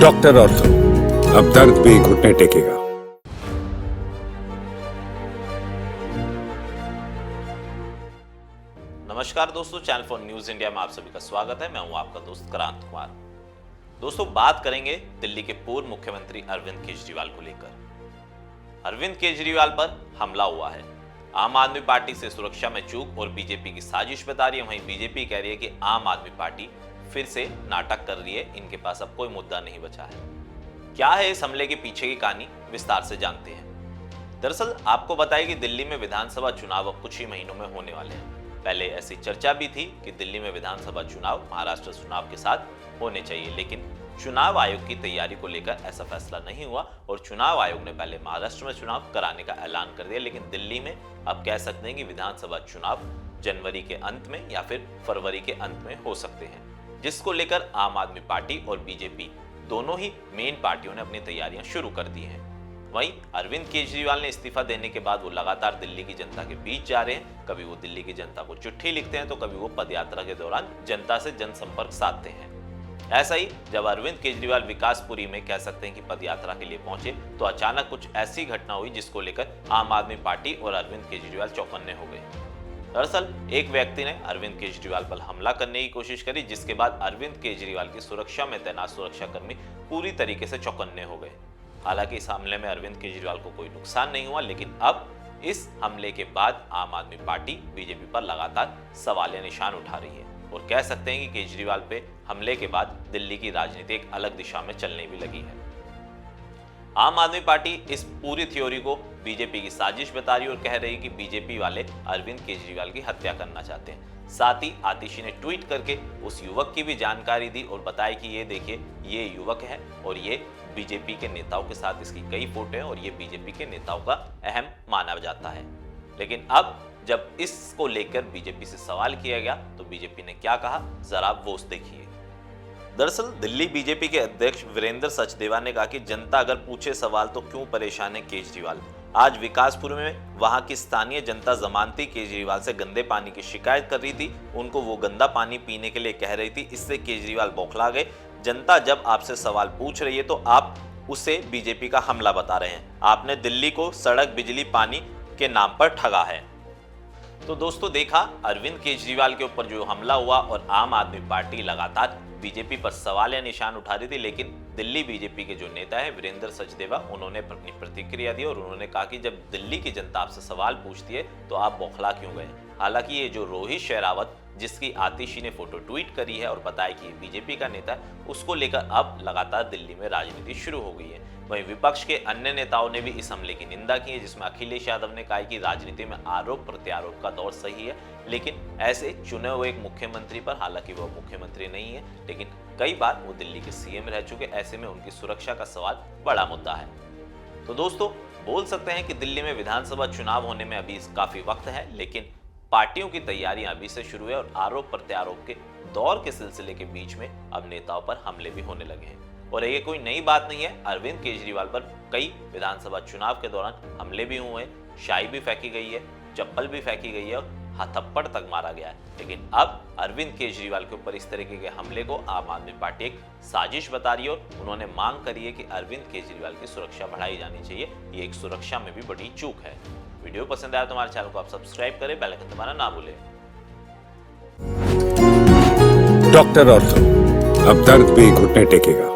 Doctor ortho, अब दर्द भी घुटने टेकेगा। नमस्कार दोस्तों, चैनल फॉर न्यूज इंडिया में आप सभी का स्वागत है। मैं हूं आपका दोस्त क्रांत कुमार। दोस्तों, बात करेंगे दिल्ली के पूर्व मुख्यमंत्री अरविंद केजरीवाल को लेकर। अरविंद केजरीवाल पर हमला हुआ है। आम आदमी पार्टी से सुरक्षा में चूक और बीजेपी की साजिश बता रही है। वहीं बीजेपी कह रही है कि आम आदमी पार्टी फिर से नाटक कर रही है, इनके पास अब कोई मुद्दा नहीं बचा है। क्या है इस हमले के पीछे की कहानी, विस्तार से जानते हैं। दरअसल आपको बताया कि दिल्ली में विधानसभा चुनाव अब कुछ ही महीनों में होने वाले हैं। पहले ऐसी चर्चा भी थी कि दिल्ली में विधानसभा चुनाव महाराष्ट्र चुनाव के साथ होने चाहिए, लेकिन चुनाव आयोग की तैयारी को लेकर ऐसा फैसला नहीं हुआ और चुनाव आयोग ने पहले महाराष्ट्र में चुनाव कराने का ऐलान कर दिया। लेकिन दिल्ली में अब कह सकते हैं कि विधानसभा चुनाव जनवरी के अंत में या फिर फरवरी के अंत में हो सकते हैं, जिसको लेकर आम आदमी पार्टी और बीजेपी दोनों ही मेन पार्टियों ने अपनी तैयारियां शुरू कर दी हैं। वहीं अरविंद केजरीवाल ने इस्तीफा देने के बाद वो लगातार दिल्ली की जनता के बीच जा रहे हैं। कभी वो दिल्ली की जनता को चिट्ठी लिखते हैं तो कभी वो पदयात्रा के दौरान जनता से जनसंपर्क साधते हैं। ऐसा ही जब अरविंद केजरीवाल विकासपुरी में कह सकते हैं कि पदयात्रा के लिए पहुंचे तो अचानक कुछ ऐसी घटना हुई जिसको लेकर आम आदमी पार्टी और अरविंद केजरीवाल चौकन्ने हो गए। दरअसल एक व्यक्ति ने अरविंद केजरीवाल पर हमला करने की कोशिश करी, जिसके बाद अरविंद केजरीवाल की सुरक्षा में तैनात सुरक्षाकर्मी पूरी तरीके से चौकन्ने हो गए। हालांकि इस हमले में अरविंद केजरीवाल को कोई नुकसान नहीं हुआ, लेकिन अब इस हमले के बाद आम आदमी पार्टी बीजेपी पर लगातार सवालिया निशान उठा रही है और कह सकते हैं कि केजरीवाल पे हमले के बाद दिल्ली की राजनीति एक अलग दिशा में चलने भी लगी है। आम आदमी पार्टी इस पूरी थ्योरी को बीजेपी की साजिश बता रही है और कह रही है कि बीजेपी वाले अरविंद केजरीवाल की हत्या करना चाहते हैं। साथ ही आतिशी ने ट्वीट करके उस युवक की भी जानकारी दी और बताया कि ये देखिए, ये युवक है और ये बीजेपी के नेताओं के साथ इसकी कई फोटो हैं और ये बीजेपी के नेताओं का अहम माना जाता है। लेकिन अब जब इसको लेकर बीजेपी से सवाल किया गया तो बीजेपी ने क्या कहा, जरा वो देखिए। दरअसल दिल्ली बीजेपी के अध्यक्ष वीरेंद्र सचदेवा ने कहा कि जनता अगर पूछे सवाल तो क्यों परेशान है केजरीवाल। आज विकासपुर में वहां की स्थानीय जनता जमानती केजरीवाल से गंदे पानी की शिकायत कर रही थी, उनको वो गंदा पानी पीने के लिए कह रही थी। इससे केजरीवाल बौखला गए। जनता जब आपसे सवाल पूछ रही है तो आप उसे बीजेपी का हमला बता रहे हैं। आपने दिल्ली को सड़क, बिजली, पानी के नाम पर ठगा है। तो दोस्तों, देखा अरविंद केजरीवाल के ऊपर जो हमला हुआ और आम आदमी पार्टी लगातार बीजेपी पर सवाल या निशान उठा रही थी, लेकिन दिल्ली बीजेपी के जो नेता है वीरेंद्र सचदेवा, उन्होंने अपनी प्रतिक्रिया दी और उन्होंने कहा कि जब दिल्ली की जनता आपसे सवाल पूछती है तो आप बौखला क्यों गए। हालांकि ये जो रोहित शेरावत, जिसकी आतिशी ने फोटो ट्वीट करी है और बताया कि ये बीजेपी का नेता है, उसको लेकर अब लगातार दिल्ली में राजनीति शुरू हो गई है। वहीं विपक्ष के अन्य नेताओं ने भी इस हमले की निंदा की है, जिसमें अखिलेश यादव ने कहा कि राजनीति में आरोप प्रत्यारोप का दौर सही है, लेकिन ऐसे चुने हुए एक मुख्यमंत्री पर, हालांकि वह मुख्यमंत्री नहीं है लेकिन कई बार वो दिल्ली के सीएम रह चुके, ऐसे में उनकी सुरक्षा का सवाल बड़ा मुद्दा है। तो दोस्तों, बोल सकते हैं कि दिल्ली में विधानसभा चुनाव होने में अभी काफी वक्त है, लेकिन पार्टियों की तैयारियां अभी से शुरू है और आरोप प्रत्यारोप के दौर के सिलसिले के बीच में अब नेताओं पर हमले भी होने लगे हैं। और ये कोई नई बात नहीं है, अरविंद केजरीवाल पर कई विधानसभा चुनाव के दौरान हमले भी हुए हैं, शाई भी फेंकी गई है, चप्पल भी फेंकी गई है और हथप्पड़ तक मारा गया है। लेकिन अब अरविंद केजरीवाल के ऊपर इस तरीके के हमले को आम आदमी पार्टी एक साजिश बता रही है और उन्होंने मांग करी है कि अरविंद केजरीवाल की सुरक्षा बढ़ाई जानी चाहिए। ये एक सुरक्षा में भी बड़ी चूक है। वीडियो पसंद आया तो हमारे चैनल को आप सब्सक्राइब करें, बेल आइकन दबाना ना भूलें। डॉक्टर ऑर्थो, अब दर्द भी घुटने टेकेगा।